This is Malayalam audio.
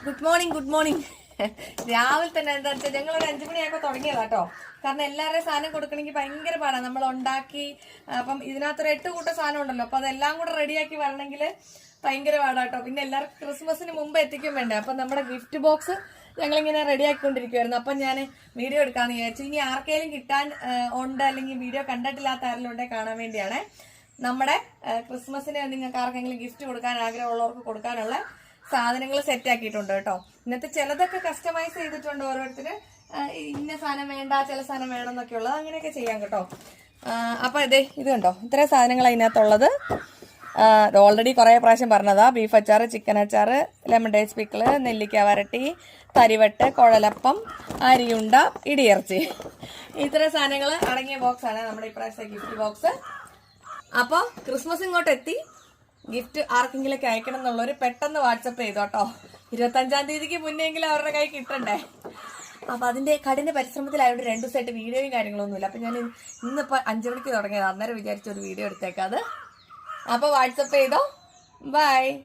Good morning good morning. രാവിലെ തന്നെ എന്താ വെച്ചാൽ ഞങ്ങളൊരു 5 മണിയായപ്പോൾ തുടങ്ങിയതാ കേട്ടോ. കാരണം എല്ലാവരുടെയും സാധനം കൊടുക്കണമെങ്കിൽ ഭയങ്കര പാടാണ്. നമ്മൾ ഉണ്ടാക്കി അപ്പം ഇതിനകത്തൊരു 8 കൂട്ടം സാധനം ഉണ്ടല്ലോ. അപ്പൊ അതെല്ലാം കൂടെ റെഡിയാക്കി വരണമെങ്കിൽ ഭയങ്കര പാടാട്ടോ. പിന്നെ എല്ലാവർക്കും ക്രിസ്മസിന് മുമ്പ് എത്തിക്കും വേണ്ടേ. അപ്പം നമ്മുടെ ഗിഫ്റ്റ് ബോക്സ് ഞങ്ങളിങ്ങനെ റെഡിയാക്കിക്കൊണ്ടിരിക്കുവായിരുന്നു. അപ്പം ഞാൻ വീഡിയോ എടുക്കാമെന്ന് വിചാരിച്ചു. ഇനി ആർക്കെങ്കിലും കിട്ടാൻ ഉണ്ട് അല്ലെങ്കിൽ വീഡിയോ കണ്ടിട്ടില്ലാത്ത ആരെങ്കിലും ഉണ്ടെങ്കിൽ കാണാൻ വേണ്ടിയാണ്. നമ്മുടെ ക്രിസ്മസിന് നിങ്ങൾക്ക് ആർക്കെങ്കിലും ഗിഫ്റ്റ് കൊടുക്കാൻ ആഗ്രഹമുള്ളവർക്ക് കൊടുക്കാനുള്ള സാധനങ്ങൾ സെറ്റ് ആക്കിയിട്ടുണ്ട് കേട്ടോ. ഇന്നത്തെ ചിലതൊക്കെ കസ്റ്റമൈസ് ചെയ്തിട്ടുണ്ട്. ഓരോരുത്തര് ഇന്ന സാധനം വേണ്ട, ചില സാധനം വേണം എന്നൊക്കെ ഉള്ളത് അങ്ങനെയൊക്കെ ചെയ്യാം കേട്ടോ. അപ്പൊ ഇത് കണ്ടോ, ഇത്രയും സാധനങ്ങൾ അതിനകത്തുള്ളത്. ഓൾറെഡി കുറെ പ്രാവശ്യം പറഞ്ഞതാ. ബീഫ് അച്ചാറ്, ചിക്കൻ അച്ചാറ്, ലെമൺ ഡേറ്റ്സ് പിക്കിള്, നെല്ലിക്ക വരട്ടി, തരിവട്ട്, കുഴലപ്പം, അരിയുണ്ട, ഇടിയിറച്ചി, ഇത്രയും സാധനങ്ങൾ അടങ്ങിയ ബോക്സ് ആണ് നമ്മുടെ ഇപ്രാവശ്യത്തെ ഗിഫ്റ്റ് ബോക്സ്. അപ്പോൾ ക്രിസ്മസ് ഇങ്ങോട്ട് എത്തി. ഗിഫ്റ്റ് ആർക്കെങ്കിലൊക്കെ അയക്കണം എന്നുള്ളവർ പെട്ടെന്ന് വാട്സപ്പ് ചെയ്തോട്ടോ. 25-ാം തീയതിക്ക് മുന്നെങ്കിലും അവരുടെ കൈ കിട്ടണ്ടേ. അപ്പൊ അതിന്റെ കഠിന പരിശ്രമത്തിലായതുകൊണ്ട് 2 ദിവസമായിട്ട് വീഡിയോയും കാര്യങ്ങളൊന്നുമില്ല. അപ്പൊ ഞാൻ ഇന്നിപ്പോ 5 മണിക്ക് തുടങ്ങിയത്. അന്നേരം വിചാരിച്ച ഒരു വീഡിയോ എടുത്തേക്കാത്. അപ്പൊ വാട്സപ്പ് ചെയ്തോ. ബൈ.